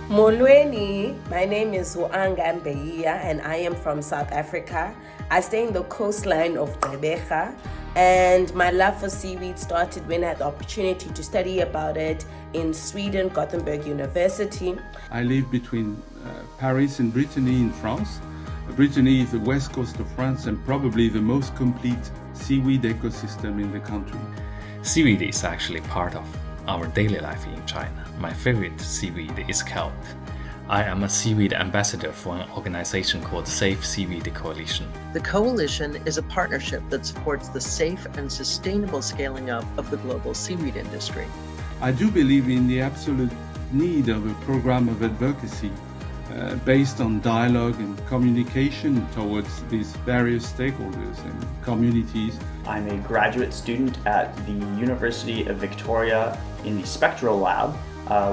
Molweni, my name is Uanga Mbeia and I am from South Africa. I stay in the coastline of Gqeberha, and my love for seaweed started when I had the opportunity to study about it in Sweden, Gothenburg University. I live between Paris and Brittany in France. Brittany is the west coast of France and probably the most complete seaweed ecosystem in the country. Seaweed is actually part of our daily life in China. My favorite seaweed is kelp. I am a seaweed ambassador for an organization called Safe Seaweed Coalition. The coalition is a partnership that supports the safe and sustainable scaling up of the global seaweed industry. I do believe in the absolute need of a program of advocacy based on dialogue and communication towards these various stakeholders and communities. I'm a graduate student at the University of Victoria in the Spectral Lab,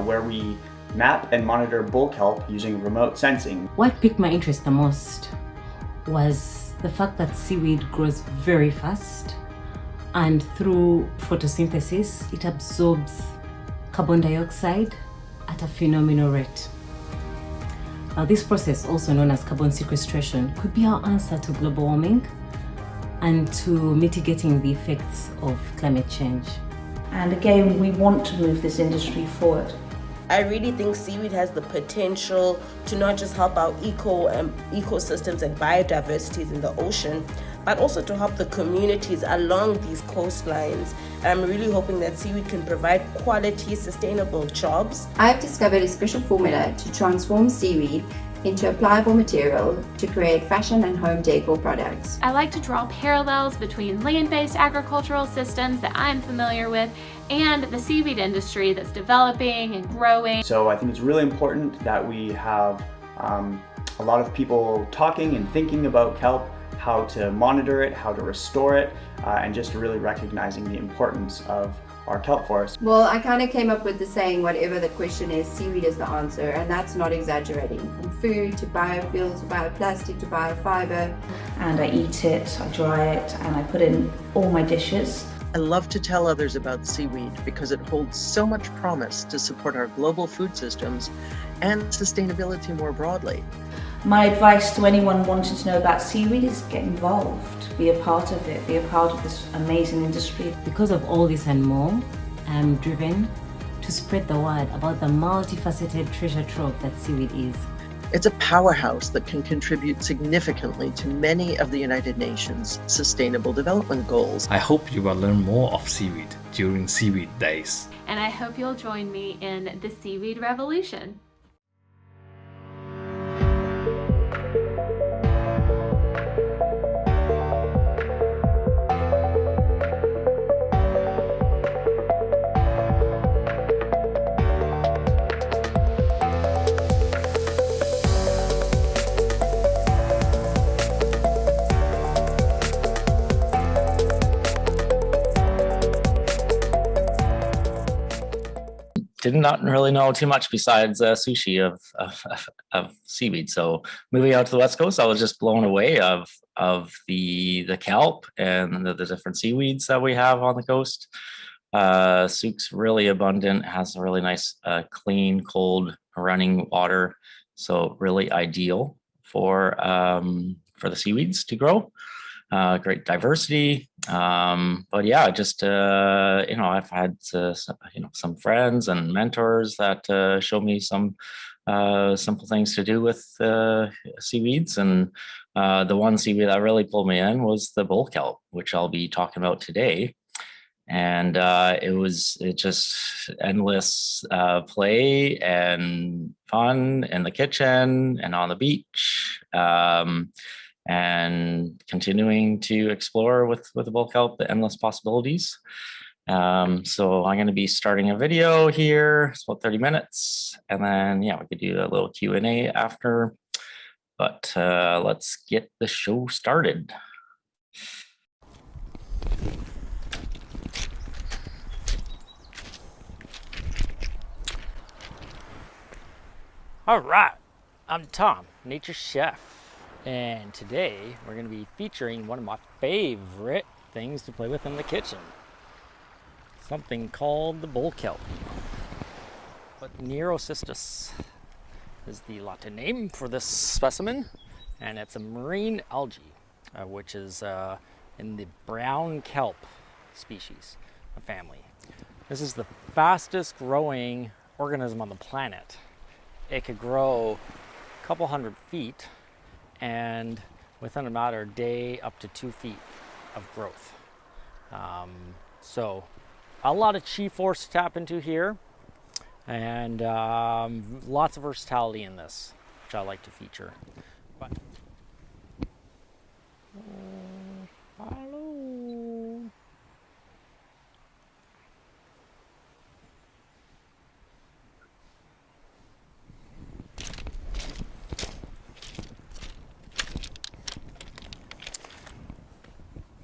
where we map and monitor bull kelp using remote sensing. What piqued my interest the most was the fact that seaweed grows very fast, and through photosynthesis, it absorbs carbon dioxide at a phenomenal rate. Now, this process, also known as carbon sequestration, could be our answer to global warming and to mitigating the effects of climate change. And again, we want to move this industry forward. I really think seaweed has the potential to not just help our ecosystems and biodiversities in the ocean, but also to help the communities along these coastlines. I'm really hoping that seaweed can provide quality, sustainable jobs. I've discovered a special formula to transform seaweed into a pliable material to create fashion and home decor products. I like to draw parallels between land-based agricultural systems that I'm familiar with and the seaweed industry that's developing and growing. So I think it's really important that we have a lot of people talking and thinking about kelp, how to monitor it, how to restore it, and just really recognizing the importance of our kelp forest. Well, I kind of came up with the saying, whatever the question is, seaweed is the answer, and that's not exaggerating. From food to biofuels to bioplastic to biofiber. And I eat it, I dry it, and I put it in all my dishes. I love to tell others about seaweed because it holds so much promise to support our global food systems and sustainability more broadly. My advice to anyone wanting to know about seaweed is get involved, be a part of it, be a part of this amazing industry. Because of all this and more, I'm driven to spread the word about the multifaceted treasure trove that seaweed is. It's a powerhouse that can contribute significantly to many of the United Nations Sustainable Development Goals. I hope you will learn more of seaweed during Seaweed Days. And I hope you'll join me in the seaweed revolution. Did not really know too much besides sushi of seaweed. So moving out to the West Coast, I was just blown away of the kelp and the different seaweeds that we have on the coast. Souk's really abundant, has a really nice clean, cold running water. So really ideal for the seaweeds to grow. Great diversity, but yeah, just I've had some friends and mentors that show me some simple things to do with seaweeds, and the one seaweed that really pulled me in was the bull kelp, which I'll be talking about today. And it just endless play and fun in the kitchen and on the beach. And continuing to explore with the bull kelp, the endless possibilities. So I'm going to be starting a video here. It's about 30 minutes. And then, yeah, we could do a little Q&A after. But let's get the show started. All right, I'm Tom, Nature Chef. And today we're going to be featuring one of my favorite things to play with in the kitchen. Something called the bull kelp, but Neurocystis. is the Latin name for this specimen, and it's a marine algae, which is in the brown kelp species family. This is the fastest growing organism on the planet. It could grow a couple 100 feet, and within a matter of a day, up to 2 feet of growth. So a lot of chi force to tap into here, and lots of versatility in this, which I like to feature. But, hello.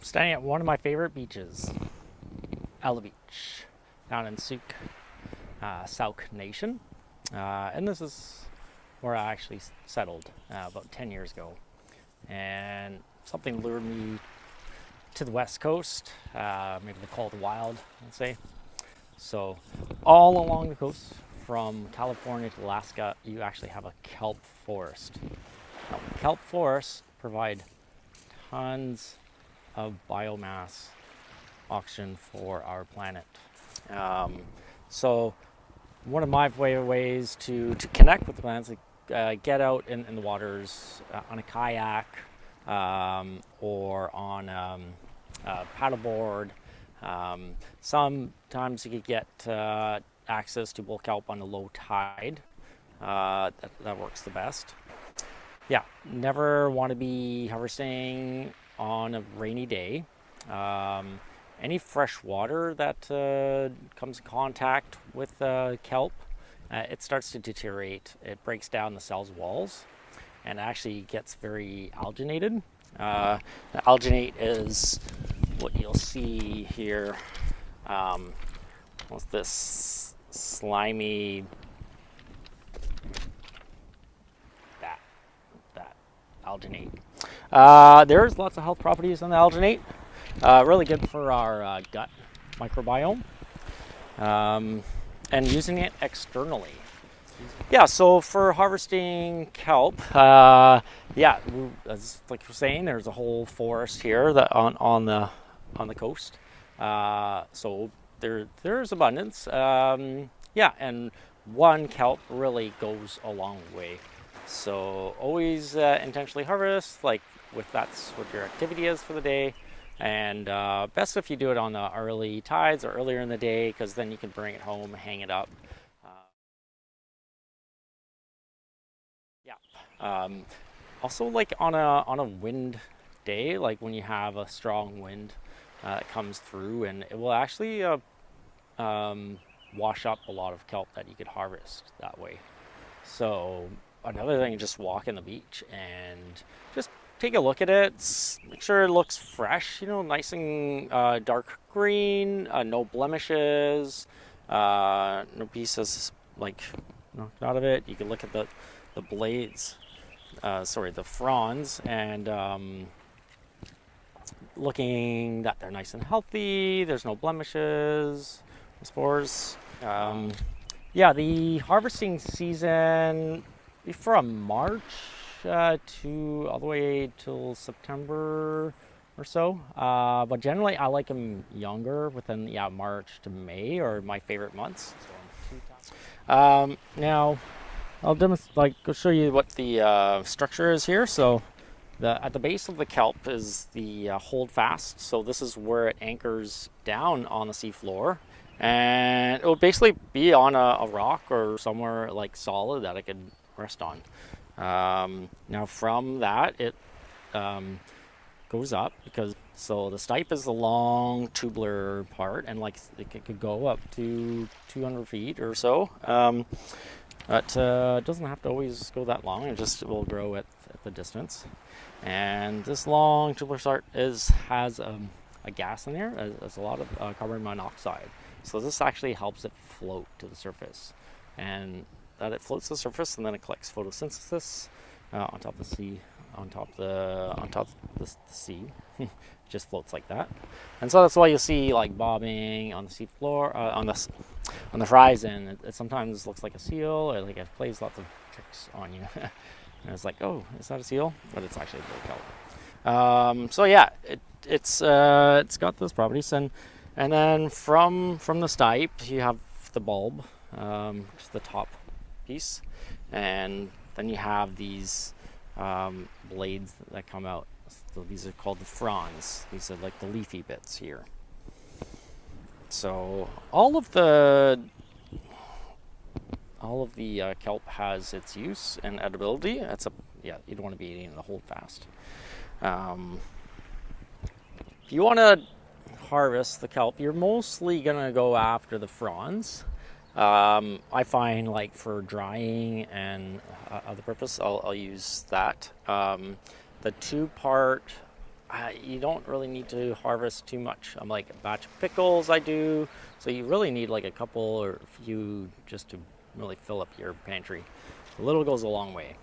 Standing at one of my favorite beaches, Ella Beach, down in Sauk Nation. And this is where I actually settled about 10 years ago. And something lured me to the West Coast, maybe they call it the wild, let's say. So all along the coast, from California to Alaska, you actually have a kelp forest. Now, kelp forests provide tons of biomass oxygen for our planet. So one of my ways to connect with the plants, get out in the waters on a kayak or on a paddleboard. Sometimes you could get access to bulk kelp on a low tide. That works the best. Yeah, never want to be harvesting on a rainy day. Any fresh water that comes in contact with kelp, it starts to deteriorate. It breaks down the cell's walls and actually gets very alginated. The alginate is what you'll see here. What's this slimy, that alginate. There's lots of health properties on the alginate. Really good for our gut microbiome, and using it externally. Yeah, so for harvesting kelp, yeah, as like you're saying, there's a whole forest here that on the coast. So there's abundance. Yeah, and one kelp really goes a long way. So always intentionally harvest, like that's what your activity is for the day. And best if you do it on the early tides or earlier in the day, because then you can bring it home, hang it up. Yeah. Also, like on a wind day, like when you have a strong wind that comes through, and it will actually wash up a lot of kelp that you could harvest that way. So another thing, just walk in the beach and just take a look at it, make sure it looks fresh, nice and dark green, no blemishes, no pieces like knocked out of it. You can look at the blades, the fronds, and looking that they're nice and healthy, there's no blemishes, no spores. Yeah, the harvesting season from March to all the way till September or so, but generally I like them younger, within March to May are my favorite months. Now I'll go show you what the structure is here. So at the base of the kelp is the hold fast. So this is where it anchors down on the seafloor, and it will basically be on a rock or somewhere like solid that I could rest on. Now from that it goes up, so the stipe is the long tubular part, and like it could go up to 200 feet or so. But it doesn't have to always go that long. It will grow at the distance. And this long tubular start has a gas in there. There's a lot of carbon monoxide. So this actually helps it float to the surface, and that it floats to the surface, and then it collects photosynthesis on top of the sea, on top of the sea. It just floats like that, and so that's why you'll see like bobbing on the seafloor, on the horizon. It sometimes looks like a seal, or like it plays lots of tricks on you. And it's like, oh, is that a seal? But it's actually a kelp. So yeah, it's got those properties, and then from the stipe you have the bulb, just the top piece, and then you have these blades that come out. So these are called the fronds. These are like the leafy bits here. So all of the kelp has its use and edibility. You don't want to be eating the holdfast. If you want to harvest the kelp, you're mostly gonna go after the fronds. I find, like, for drying and other purpose, I'll use that. The 2-part, you don't really need to harvest too much. I'm like a batch of pickles I do, so you really need like a couple or a few just to really fill up your pantry. A little goes a long way.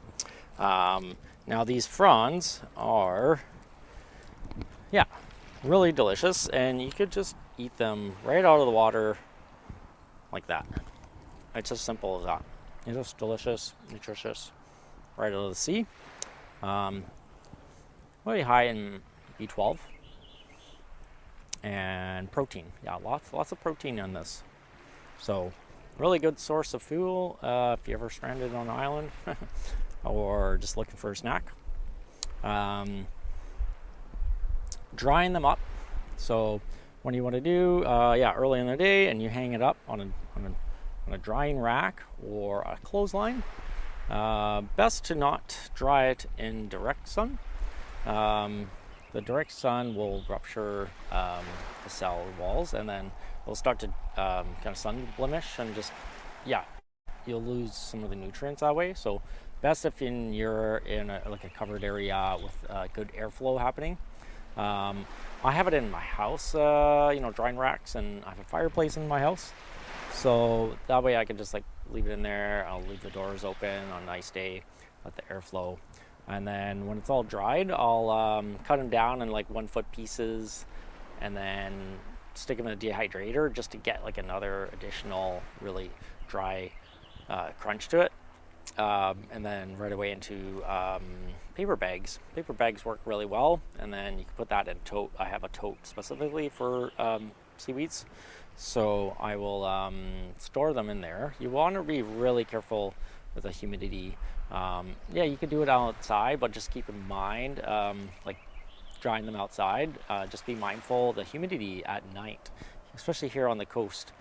Now these fronds are, really delicious, and you could just eat them right out of the water like that. It's as simple as that. It's just delicious, nutritious, right out of the sea. Really high in B12 and protein. Yeah, lots of protein in this. So really good source of fuel if you're ever stranded on an island or just looking for a snack. Drying them up. So what you want to do, early in the day, and you hang it up on a drying rack or a clothesline. Best to not dry it in direct sun. The direct sun will rupture the cell walls, and then it'll start to kind of sun blemish, and just you'll lose some of the nutrients that way. So best if you're in a covered area with good airflow happening. I have it in my house, drying racks, and I have a fireplace in my house, so that way I can just leave it in there. I'll leave the doors open on a nice day, let the airflow. And then when it's all dried, I'll cut them down in 1 foot pieces, and then stick them in a dehydrator just to get another additional really dry crunch to it. And then right away into paper bags. Paper bags work really well, and then you can put that in tote. I have a tote specifically for seaweeds, so I will store them in there. You want to be really careful with the humidity. You could do it outside, but just keep in mind, drying them outside, just be mindful of the humidity at night, especially here on the coast.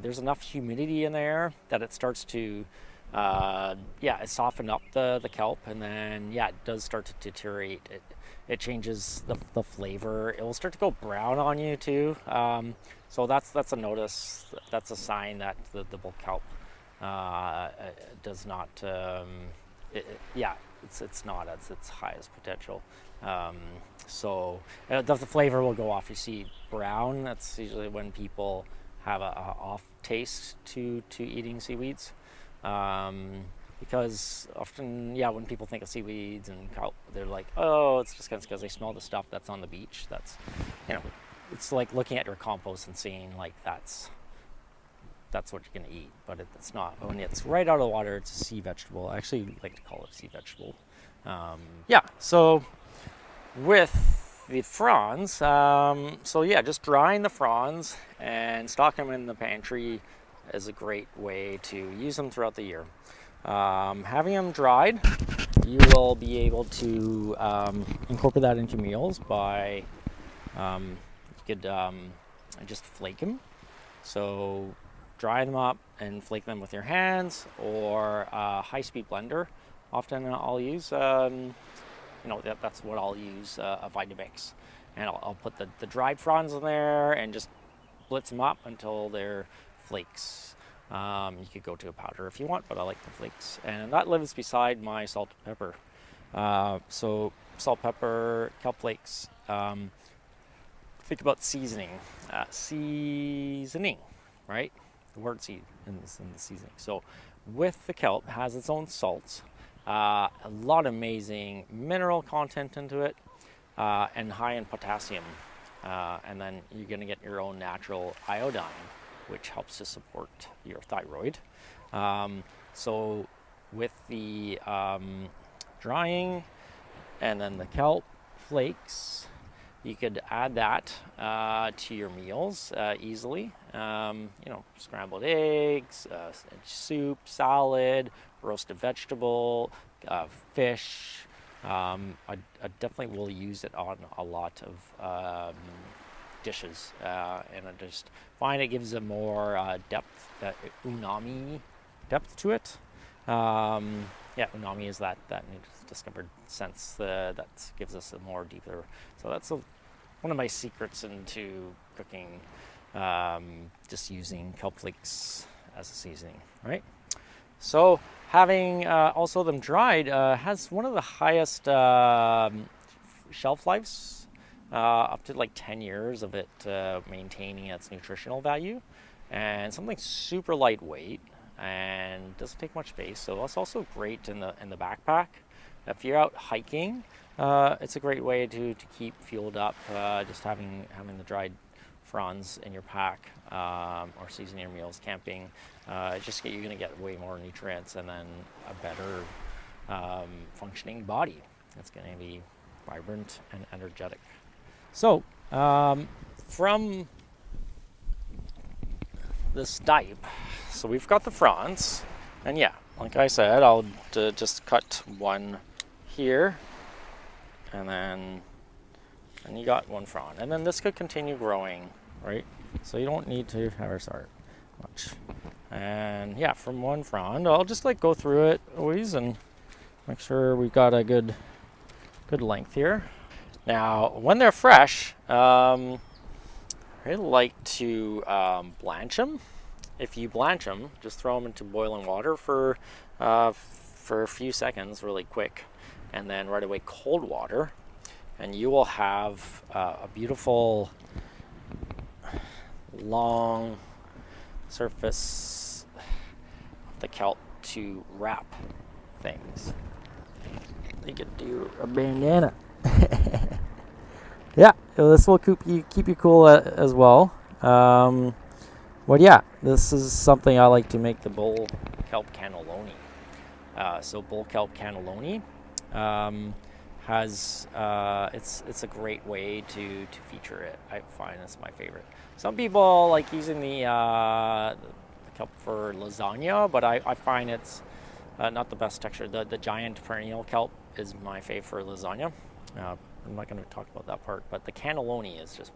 There's enough humidity in there that it starts to soften up the kelp, and then it does start to deteriorate. It changes the flavor. It will start to go brown on you too. So that's a notice. That's a sign that the bulk kelp does not. It's not at its highest potential. So the flavor will go off. You see brown. That's usually when people have a off taste to eating seaweeds. Because often, when people think of seaweeds and kelp, they're like, oh, it's just because they smell the stuff that's on the beach. That's, it's like looking at your compost and seeing that's what you're gonna eat, but it's not. When it's right out of the water, it's a sea vegetable. I actually like to call it a sea vegetable. So with the fronds, just drying the fronds and stocking them in the pantry is a great way to use them throughout the year. Having them dried, you will be able to incorporate that into meals by you could just flake them. So dry them up and flake them with your hands, or a high-speed blender. Often I'll use, that's what I'll use, a Vitamix. And I'll put the dried fronds in there and just blitz them up until they're flakes. You could go to a powder if you want, but I like the flakes. And that lives beside my salt and pepper. So salt, pepper, kelp flakes. Think about seasoning. Seasoning, right? The word seed in the seasoning. So with the kelp, it has its own salts, a lot of amazing mineral content into it, and high in potassium. And then you're going to get your own natural iodine, which helps to support your thyroid. So with the drying and then the kelp flakes, you could add that to your meals easily. Scrambled eggs, soup, salad, roasted vegetable, fish. I definitely will use it on a lot of dishes, and I just find it gives a more depth, umami depth to it. Umami is that new discovered sense that gives us a more deeper. So that's one of my secrets into cooking, just using kelp flakes as a seasoning, right? So having also them dried has one of the highest shelf lives, up to like 10 years of it maintaining its nutritional value, and something super lightweight and doesn't take much space. So it's also great in the backpack. If you're out hiking, it's a great way to keep fueled up, just having the dried fronds in your pack, or seasoning your meals camping. You're going to get way more nutrients and then a better functioning body. It's going to be vibrant and energetic. So from this dipe, so we've got the fronds, and yeah, like I said, I'll just cut one here, and you got one frond, and then this could continue growing, right? So you don't need to ever start much. And yeah, from one frond, I'll just like go through it always and make sure we've got a good length here. Now, when they're fresh, I like to blanch them. If you blanch them, just throw them into boiling water for a few seconds, really quick, and then right away cold water, and you will have a beautiful long surface of the kelp to wrap things. You could do a bandana. Yeah, this will keep you cool as well. But yeah, this is something I like to make the bull kelp cannelloni. So bull kelp cannelloni has it's a great way to feature it. I find it's my favorite. Some people like using the kelp for lasagna, but I find it's not the best texture. The giant perennial kelp is my favorite for lasagna. I'm not going to talk about that part, but the cannelloni is just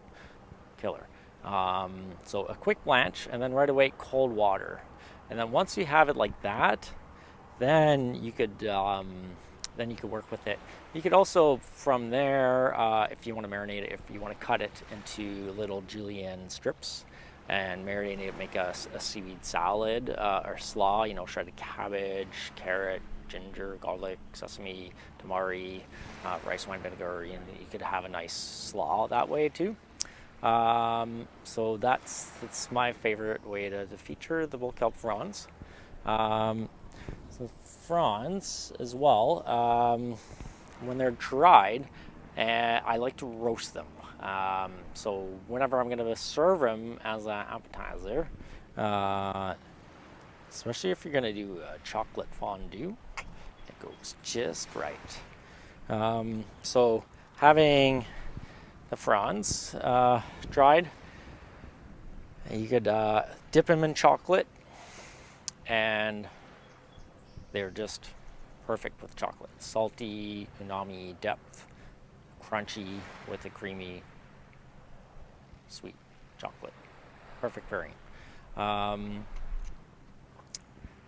killer. So a quick blanch, and then right away cold water, and then once you have it like that, then you could work with it. You could also from there, if you want to marinate it, if you want to cut it into little julienne strips and marinate it, make a seaweed salad or slaw. Shredded cabbage, carrot, ginger, garlic, sesame, tamari, rice wine vinegar. You could have a nice slaw that way too. So that's my favorite way to feature the bull kelp fronds. So fronds as well, when they're dried, I like to roast them. So whenever I'm going to serve them as an appetizer, especially if you're going to do a chocolate fondue, it goes just right. So having the fronds dried, you could dip them in chocolate, and they're just perfect with chocolate. Salty, umami depth, crunchy with a creamy, sweet chocolate. Perfect pairing.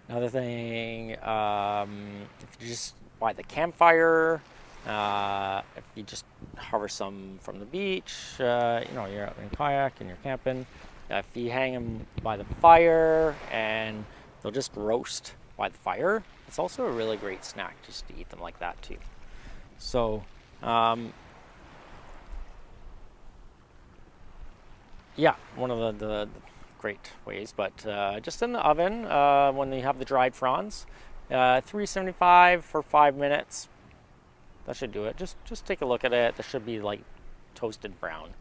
Another thing, if you just by the campfire, if you just harvest some from the beach, you're out in a kayak and you're camping, if you hang them by the fire and they'll just roast by the fire, it's also a really great snack just to eat them like that too. So yeah, one of the great ways. But just in the oven, when you have the dried fronds, 375 for 5 minutes. That should do it. Just take a look at it. That should be like toasted brown.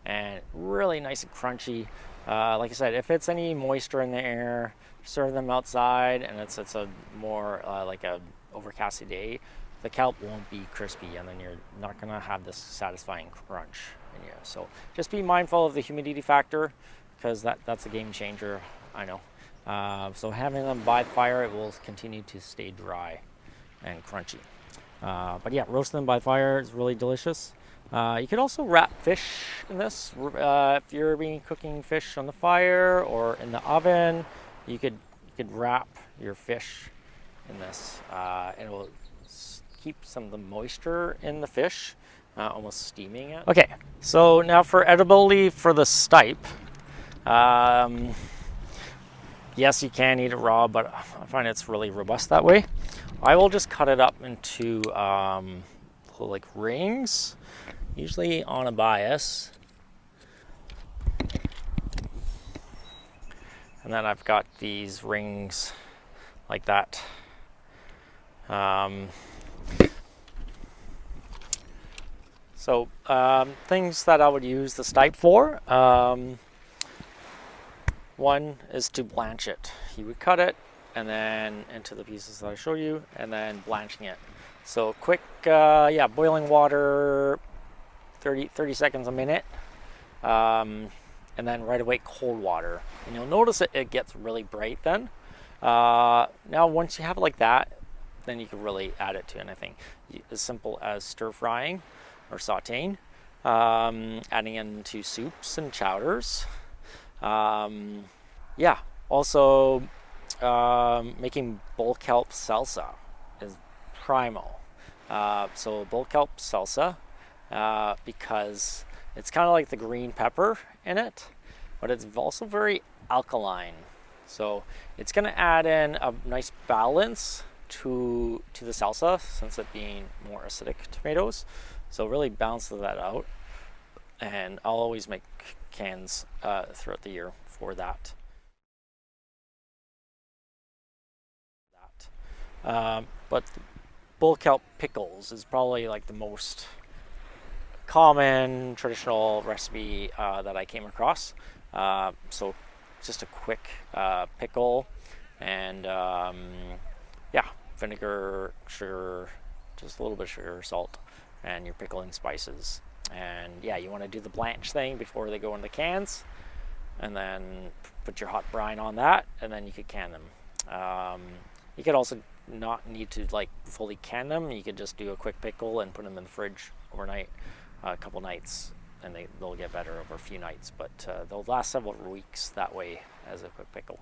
and really nice and crunchy. Like I said, if it's any moisture in the air, serve them outside and it's a more like a overcasty day, the kelp won't be crispy, and then you're not gonna have this satisfying crunch in you. So just be mindful of the humidity factor, because that's a game changer, I know. So having them by the fire, it will continue to stay dry and crunchy. But yeah, roasting them by fire is really delicious. You could also wrap fish in this. If you're cooking fish on the fire or in the oven, you could wrap your fish in this, and it will keep some of the moisture in the fish, almost steaming it. Okay, so now for edibility for the stipe. Yes, you can eat it raw, but I find it's really robust that way. I will just cut it up into little like rings, usually on a bias. And then I've got these rings like that. So things that I would use the stipe for. One is to blanch it. You would cut it and then into the pieces that I show you, and then blanching it. So quick, boiling water, 30 seconds a minute, and then right away cold water. And you'll notice it gets really bright then. Now once you have it like that, then you can really add it to anything. As simple as stir frying or sauteing, adding into soups and chowders. Also making bull kelp salsa is primal. So bull kelp salsa, because it's kind of like the green pepper in it, but it's also very alkaline. So it's going to add in a nice balance to the salsa, since it being more acidic tomatoes. So really balances that out. And I'll always make cans throughout the year for that. But bull kelp pickles is probably like the most common traditional recipe that I came across. So just a quick pickle, and vinegar, sugar, just a little bit of sugar, salt, and your pickling spices. And yeah, you want to do the blanch thing before they go in the cans, and then put your hot brine on that, and then you could can them. You could also not need to like fully can them. You could just do a quick pickle and put them in the fridge overnight, a couple nights, and they'll get better over a few nights, but they'll last several weeks that way as a quick pickle.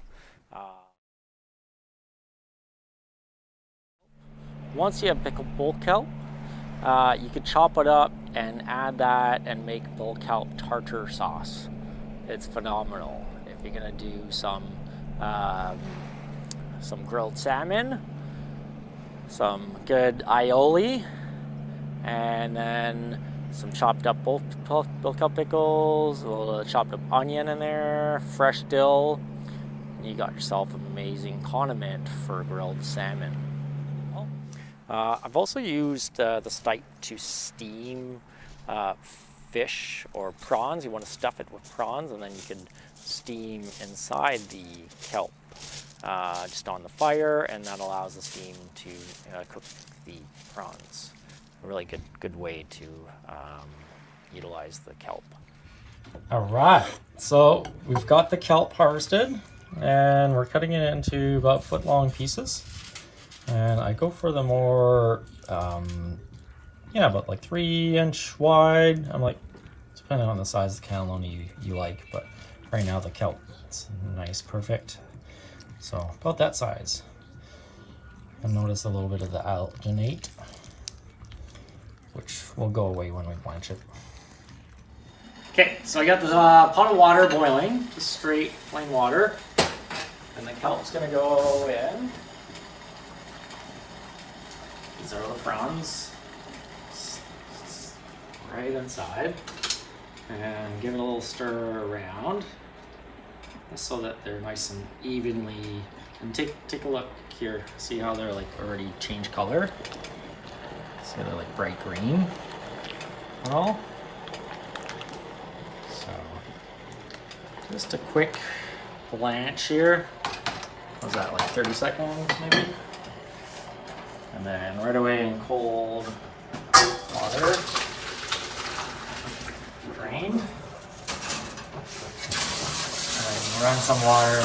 Once you have pickled bull kelp, you could chop it up and add that and make bull kelp tartar sauce. It's phenomenal. If you're gonna do some grilled salmon, some good aioli, and then some chopped up bull kelp pickles, a little chopped up onion in there, fresh dill, and you got yourself an amazing condiment for grilled salmon. I've also used the stipe to steam fish or prawns. You want to stuff it with prawns, and then you can steam inside the kelp just on the fire, and that allows the steam to cook the prawns. A really good way to utilize the kelp. All right, so we've got the kelp harvested, and we're cutting it into about foot-long pieces. And I go for the more, about like 3-inch wide. I'm like, depending on the size of the cannelloni you like, but right now the kelp, it's nice, perfect. So about that size. And notice a little bit of the alginate, which will go away when we blanch it. Okay, so I got the pot of water boiling, just straight plain water, and the kelp's gonna go in. These are the prawns right inside, and give it a little stir around just so that they're nice and evenly. And take a look here. See how they're like already changed color? See, they're like bright green. Well, Just a quick blanch here. What's that, like 30 seconds maybe? And then right away in cold water. Drain. And then run some water.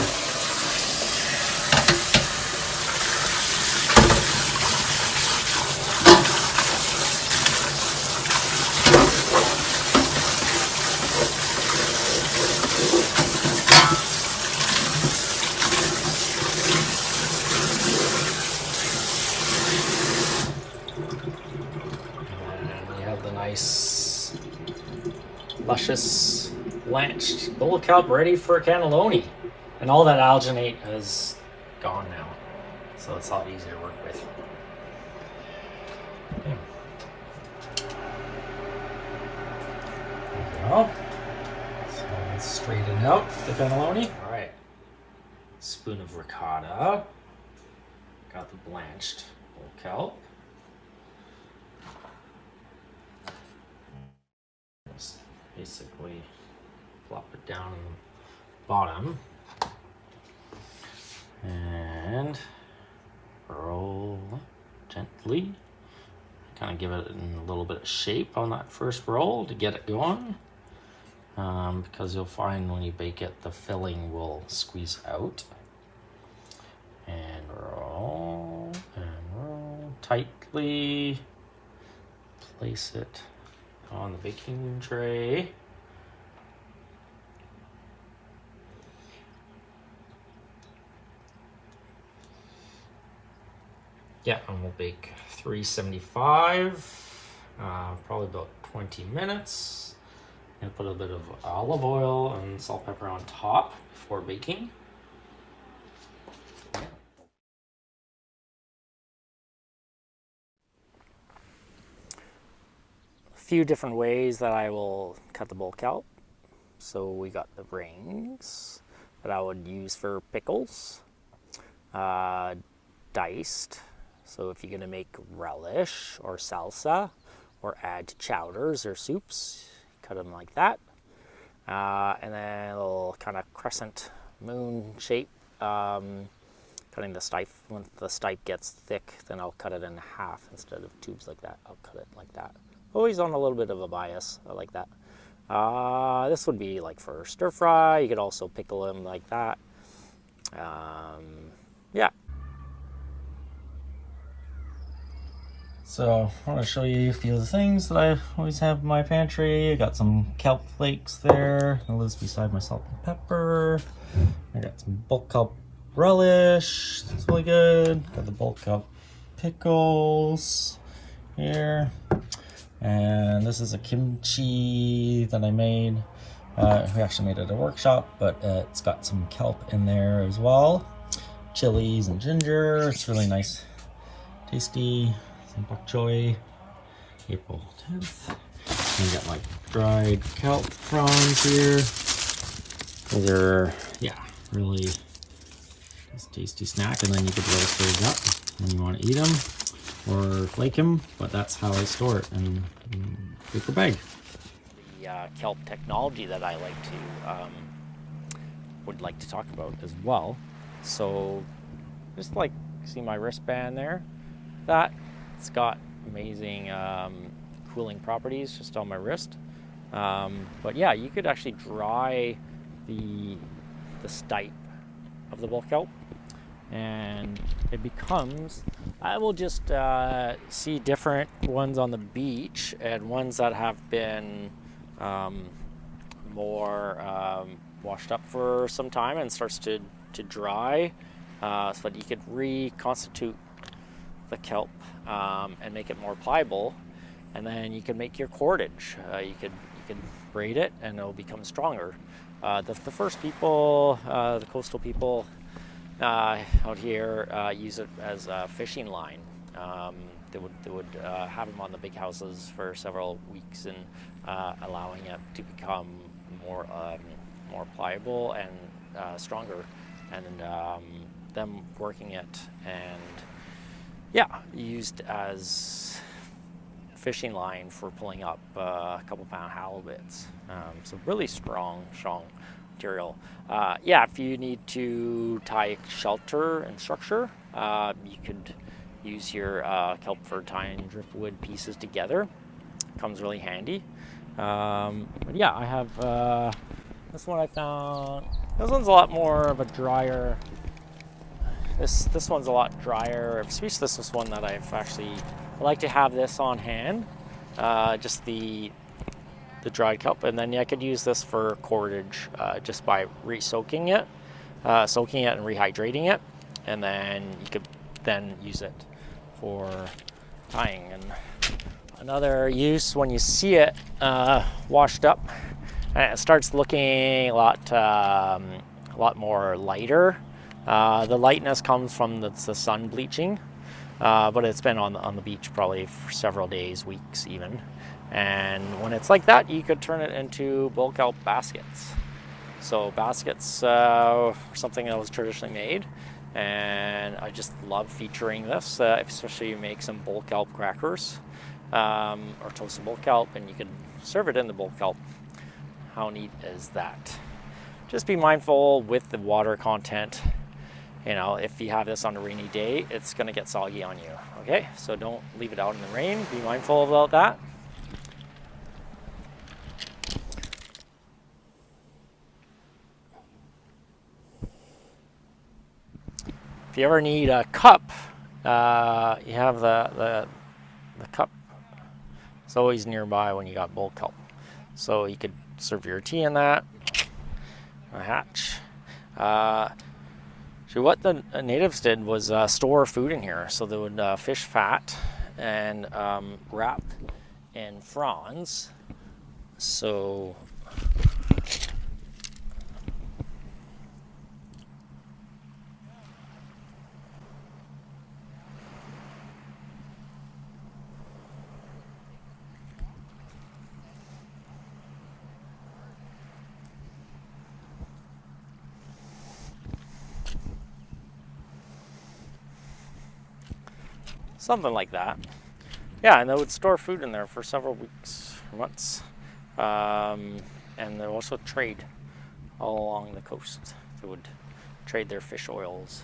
Nice, luscious, blanched bull kelp ready for cannelloni. And all that alginate is gone now, so it's a lot easier to work with. Okay. There we go. So let's straighten out the cannelloni. All right, spoon of ricotta. Got the blanched bull kelp. Basically plop it down in the bottom and roll gently. Kind of give it a little bit of shape on that first roll to get it going, because you'll find when you bake it the filling will squeeze out. And roll tightly. Place it on the baking tray. Yeah, and we'll bake 375, probably about 20 minutes. And put a bit of olive oil and salt, pepper on top before baking. Few different ways that I will cut the bull kelp. So we got the rings that I would use for pickles, diced. So if you're gonna make relish or salsa or add to chowders or soups, cut them like that. And then a little kind of crescent moon shape, cutting the stipe. When the stipe gets thick, then I'll cut it in half instead of tubes like that. I'll cut it like that. Always on a little bit of a bias. I like that. This would be like for stir fry. You could also pickle them like that. Yeah. So I want to show you a few of the things that I always have in my pantry. I got some kelp flakes there. That lives beside my salt and pepper. I got some bulk kelp relish. That's really good. Got the bulk kelp pickles here. And this is a kimchi that I made. We actually made it at a workshop, but it's got some kelp in there as well. Chilies and ginger. It's really nice, tasty. Some bok choy. April 10th. And got my dried kelp prawns here. Those are, yeah, really nice, tasty snack. And then you could roast those up when you want to eat them, or flake them, but that's how I store it in paper bag. The kelp technology that I like to would like to talk about as well. So just like see my wristband there, that it's got amazing cooling properties just on my wrist. But yeah, you could actually dry the stipe of the bulk kelp, and it becomes, I will just see different ones on the beach and ones that have been more washed up for some time and starts to dry, so that you could reconstitute the kelp and make it more pliable, and then you can make your cordage. You could braid it and it'll become stronger. The first people, the coastal people out here use it as a fishing line. They would have them on the big houses for several weeks and allowing it to become more pliable and stronger, and them working it and used as fishing line for pulling up a couple pound halibuts. So really strong material. Yeah, if you need to tie shelter and structure, you could use your kelp for tying driftwood pieces together. Comes really handy. But yeah, I have this one I found. This one's a lot more of a drier. This one's a lot drier. Especially this is one that I like to have this on hand. Just the dried kelp, and then I could use this for cordage just by soaking it and rehydrating it, and then you could then use it for tying. And another use, when you see it washed up, and it starts looking a lot more lighter. The lightness comes from the sun bleaching, but it's been on the beach probably for several days, weeks even. And when it's like that, you could turn it into bull kelp baskets. So baskets are something that was traditionally made, and I just love featuring this, especially you make some bull kelp crackers or toasted bull kelp, and you can serve it in the bull kelp. How neat is that? Just be mindful with the water content. You know, if you have this on a rainy day, it's going to get soggy on you. Okay, so don't leave it out in the rain. Be mindful about that. If you ever need a cup, you have the cup. It's always nearby when you got bull kelp. So you could serve your tea in that. A hatch. So what the natives did was store food in here. So they would fish fat and wrap in fronds. So something like that. Yeah, and they would store food in there for several weeks or months. And they also trade all along the coast. They would trade their fish oils.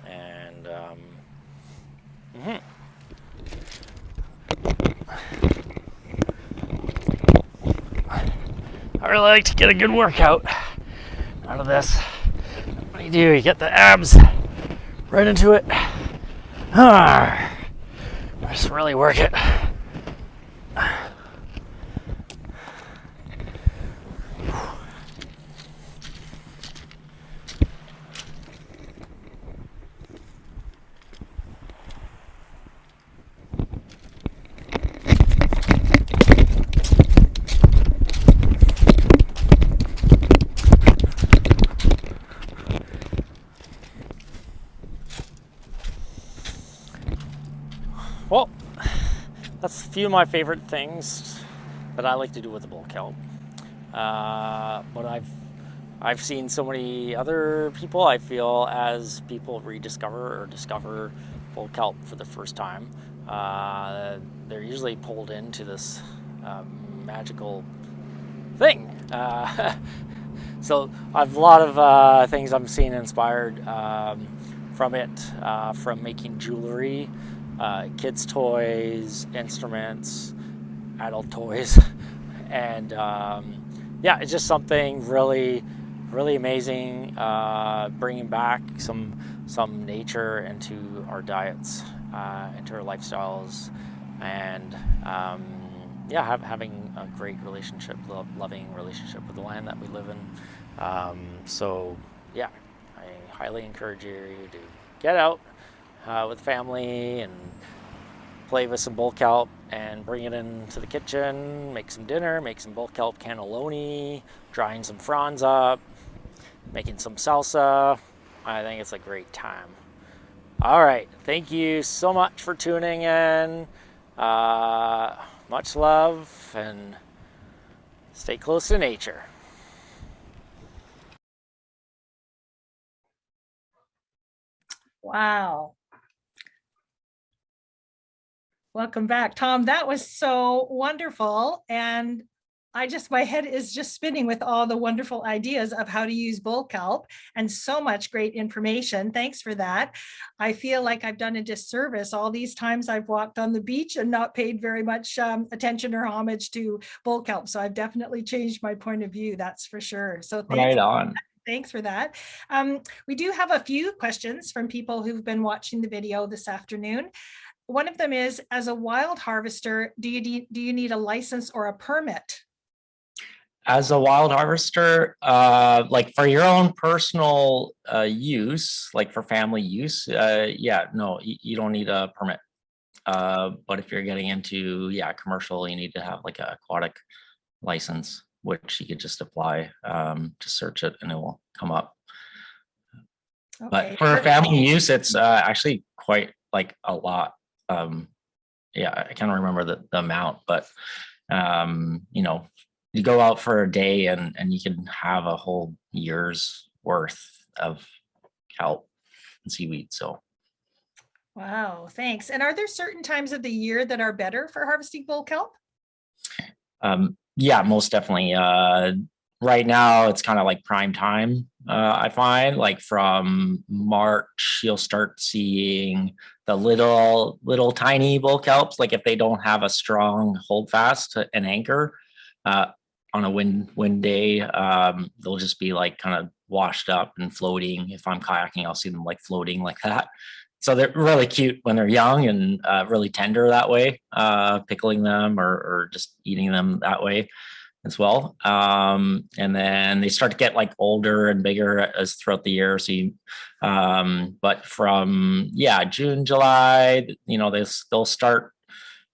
And I really like to get a good workout out of this. What do? You get the abs right into it. Just really work it. Well, that's a few of my favorite things that I like to do with the bull kelp. But I've seen so many other people, I feel, as people rediscover or discover bull kelp for the first time, they're usually pulled into this magical thing. So I've a lot of things I'm seeing inspired from it, from making jewelry, kids' toys, instruments, adult toys, and yeah, it's just something really amazing, bringing back some nature into our diets, into our lifestyles, and yeah, having a great relationship, loving relationship with the land that we live in. So yeah, I highly encourage you to get out with family and play with some bull kelp and bring it into the kitchen, make some dinner, make some bull kelp cannelloni, drying some fronds up, making some salsa. I think it's a great time. All right, thank you so much for tuning in. Much love, and stay close to nature. Wow. Welcome back, Tom. That was so wonderful. And my head is just spinning with all the wonderful ideas of how to use bull kelp, and so much great information. Thanks for that. I feel like I've done a disservice all these times I've walked on the beach and not paid very much attention or homage to bull kelp. So I've definitely changed my point of view, that's for sure. So thanks. Right on. Thanks for that. We do have a few questions from people who've been watching the video this afternoon. One of them is, as a wild harvester, do you need a license or a permit? As a wild harvester, like for your own personal use, like for family use, yeah, no, you don't need a permit. But if you're getting into, commercial, you need to have like an aquatic license, which you could just apply to search it and it will come up. Okay. But for family use, it's actually quite like a lot. I can't remember the amount, but you know, you go out for a day and you can have a whole year's worth of kelp and seaweed. So wow, thanks. And are there certain times of the year that are better for harvesting bull kelp? Yeah, most definitely. Right now it's kind of like prime time. I find like from March, you'll start seeing the little tiny bull kelps. Like if they don't have a strong holdfast and anchor on a wind day, they'll just be like kind of washed up and floating. If I'm kayaking, I'll see them like floating like that. So they're really cute when they're young and really tender that way, pickling them or just eating them that way as well. And then they start to get like older and bigger as throughout the year. So but from June, July, you know, they'll start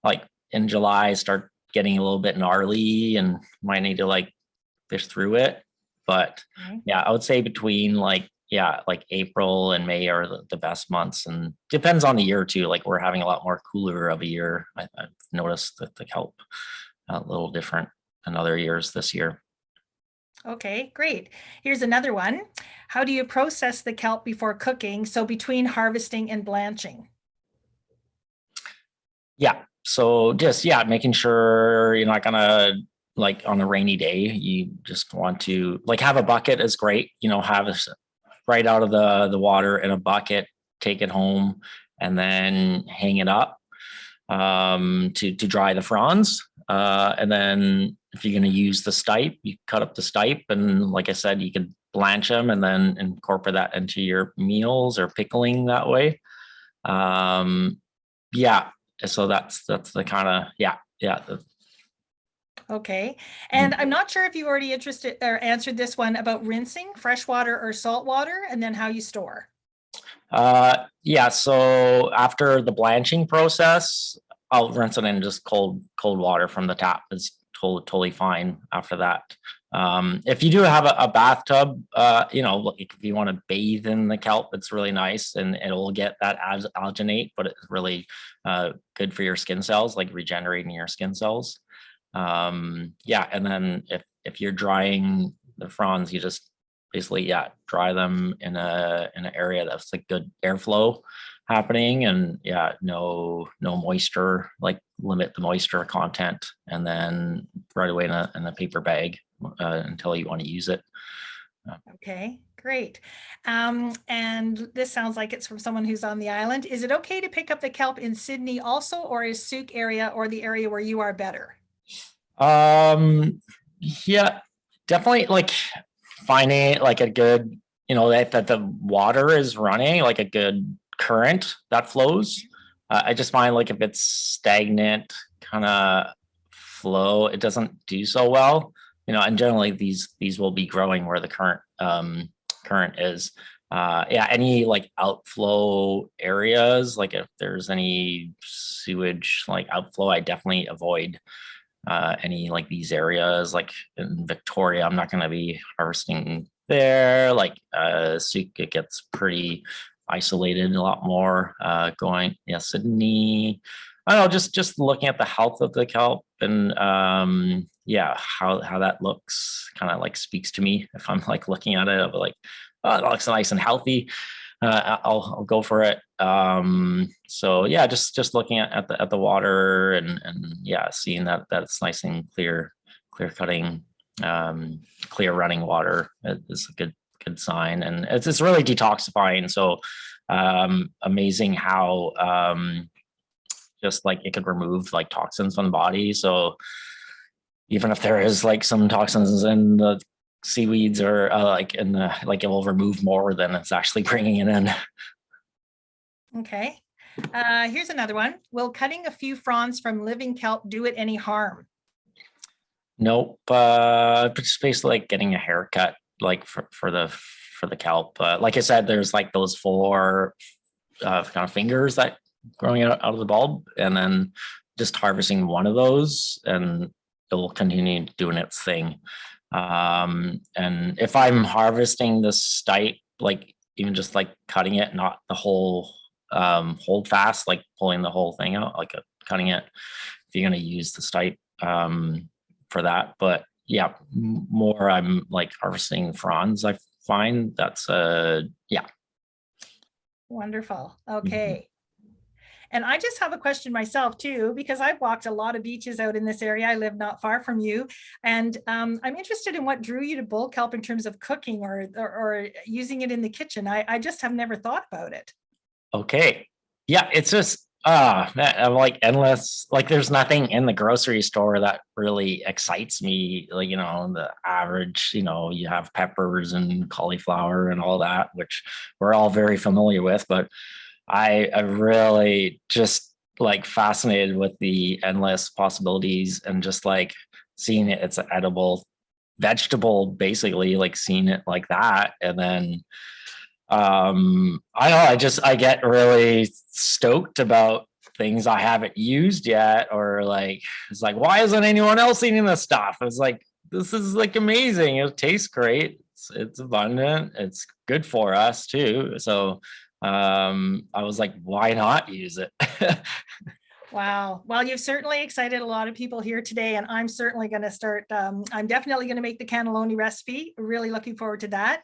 like in July, start getting a little bit gnarly and might need to like fish through it. But I would say between like April and May are the best months, and depends on the year too. Like we're having a lot more cooler of a year. I've noticed that the kelp a little different than other years this year. Okay, great. Here's another one. How do you process the kelp before cooking? So between harvesting and blanching? Yeah, so just making sure you're not gonna, like on a rainy day, you just want to like have a bucket is great. You know, have a right out of the water in a bucket, take it home, and then hang it up to dry the fronds. And then if you're going to use the stipe, you cut up the stipe, and like I said, you can blanch them and then incorporate that into your meals or pickling that way. So that's the kind of Okay. And I'm not sure if you already answered this one about rinsing freshwater or salt water, and then how you store. So after the blanching process, I'll rinse it in just cold water from the tap. It's totally fine after that. If you do have a bathtub, if you want to bathe in the kelp, it's really nice and it'll get that alginate, but it's really good for your skin cells, like regenerating your skin cells. And then if you're drying the fronds, you just basically dry them in an area that's like good airflow happening, and no moisture, like limit the moisture content, and then right away in a paper bag until you want to use it. Okay, great. And this sounds like it's from someone who's on the island. Is it okay to pick up the kelp in Sydney also, or is Souk area or the area where you are better? Definitely like finding like a good, that the water is running, like a good current that flows. I just find like if it's stagnant kind of flow, it doesn't do so well, and generally these will be growing where the current is. Any like outflow areas, like if there's any sewage like outflow, I definitely avoid any like these areas. Like in Victoria, I'm not going to be harvesting there. Like Souk, it gets pretty isolated a lot more. Sydney, I don't know, just looking at the health of the kelp and how that looks kind of like speaks to me. If I'm like looking at it, I'll be like, oh, it looks nice and healthy, I'll go for it. Just looking at the water and seeing that it's nice and clear clear cutting, clear running water is a good sign, and it's really detoxifying. So amazing how just like it could remove like toxins from the body. So even if there is like some toxins in the seaweeds or like in the, like it will remove more than it's actually bringing it in. Okay. Here's another one. Will cutting a few fronds from living kelp do it any harm? Nope. Just basically like getting a haircut, like for the kelp. Like I said, there's like those 4 kind of fingers that growing out of the bulb, and then just harvesting one of those, and it will continue doing its thing. And if I'm harvesting the stipe, like even just like cutting it, not the whole hold fast, like pulling the whole thing out, like cutting it, if you're going to use the stipe for that. But yeah, more I'm like harvesting fronds, I find that's yeah. Wonderful. Okay. And I just have a question myself too, because I've walked a lot of beaches out in this area. I live not far from you. And I'm interested in what drew you to bull kelp in terms of cooking or using it in the kitchen. I just have never thought about it. Okay. Yeah, it's just man, I'm like endless. Like there's nothing in the grocery store that really excites me. Like, you know, the average, you know, you have peppers and cauliflower and all that, which we're all very familiar with, but I really just like fascinated with the endless possibilities and just like seeing it, it's an edible vegetable, basically, like seeing it like that. And then I don't know, I get really stoked about things I haven't used yet, or like it's like, why isn't anyone else eating this stuff? It's like, this is like amazing. It tastes great. It's abundant. It's good for us too. So I was like, why not use it? Wow. Well, you've certainly excited a lot of people here today, and I'm certainly going to start. I'm definitely going to make the cannelloni recipe. Really looking forward to that.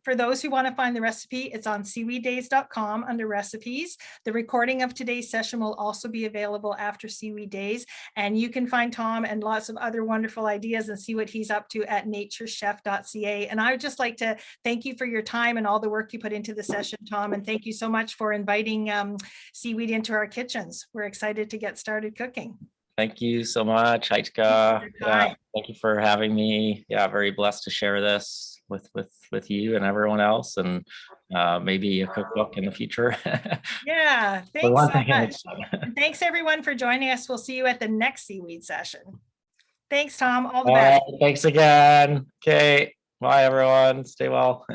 For those who want to find the recipe, it's on seaweeddays.com under recipes. The recording of today's session will also be available after Seaweed Days, and you can find Tom and lots of other wonderful ideas and see what he's up to at naturechef.ca. And I would just like to thank you for your time and all the work you put into the session, Tom, and thank you so much for inviting seaweed into our kitchen. We're excited to get started cooking. Thank you so much, Aitka. Yeah, thank you for having me. Yeah, very blessed to share this with you and everyone else, and maybe a cookbook in the future. Yeah, thanks so much. And thanks everyone for joining us. We'll see you at the next Seaweed session. Thanks, Tom. All the best. Thanks again. Okay, bye everyone. Stay well.